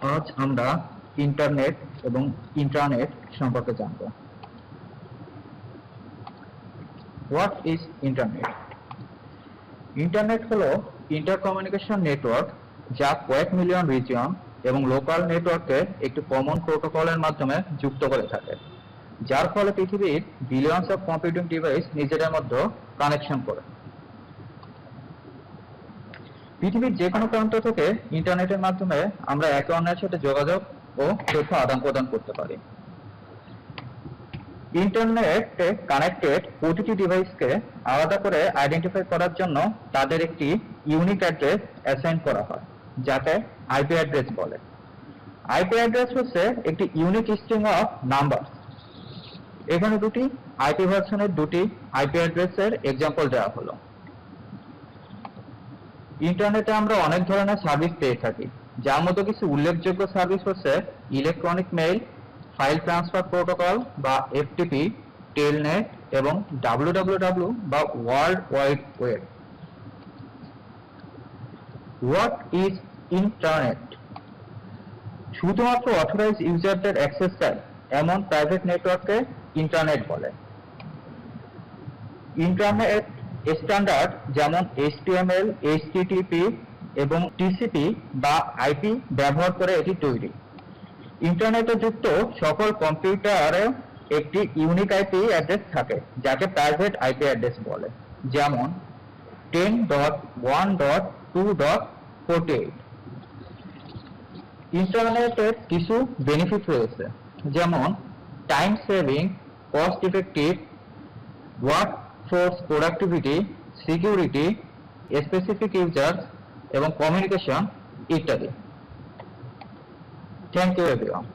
আজ আমরা ইন্টারনেট এবং ইন্ট্রানেট সম্পর্কে জানব। What is internet? ইন্টারনেট হলো ইন্টারকমিউনিকেশন নেটওয়ার্ক যা কয়েক মিলিয়ন রিজিয়ন এবং লোকাল নেটওয়ার্ককে একটি কমন প্রোটোকলের মাধ্যমে যুক্ত করে থাকে, যার ফলে পৃথিবীর বিলিয়ন্স অফ কম্পিউটিং ডিভাইস নিজেদের মধ্যে কানেকশন করে। পৃথিবীর যে কোনো প্রান্ত থেকে ইন্টারনেটের মাধ্যমে আমরা একে অন্যের সাথে যোগাযোগ ও তথ্য আদান প্রদান করতে পারি। ইন্টারনেটে কানেক্টেড প্রতিটি ডিভাইসকে আলাদা করে আইডেন্টিফাই করার জন্য তাদের একটি ইউনিক অ্যাড্রেস অ্যাসাইন করা হয়, যাকে আইপি অ্যাড্রেস বলে। আইপি অ্যাড্রেস হচ্ছে একটি ইউনিক স্ট্রিং অফ নাম্বার। এখানে দুটি আইপি ভার্সনের দুটি আইপি অ্যাড্রেসের এক্সাম্পল দেওয়া হলো। ইন্টারনেটে আমরা অনেক ধরনের সার্ভিস পেয়ে থাকি, যার মধ্যে কিছু উল্লেখযোগ্য সার্ভিস হচ্ছে electronic mail, file transfer protocol বা এফটিপি, টেলনেট এবং ডাব্লিউডাব্লিউডাব্লিউ বা world wide web. What is internet? শুধুমাত্র অথরাইজ ইউজারদের অ্যাক্সেস দেয় এমন প্রাইভেট নেটওয়ার্ককে ইন্টারনেট বলে। ইন্টারনেট স্ট্যান্ডার্ড যেমন HTML, HTTP এবং TCP বা IP ব্যবহার করে এটি তৈরি। ইন্টারনেটে যুক্ত সকল কম্পিউটারে একটি ইউনিক IP অ্যাড্রেস থাকে, যাকে প্রাইভেট IP অ্যাড্রেস বলে, যেমন 10.1.2.48। ইন্টারনেটের কিছু বেনিফিট রয়েছে, যেমন time saving, cost effective, work force productivity, security, specific user এবং কমিউনিকেশন ইত্যাদি। Thank you everyone.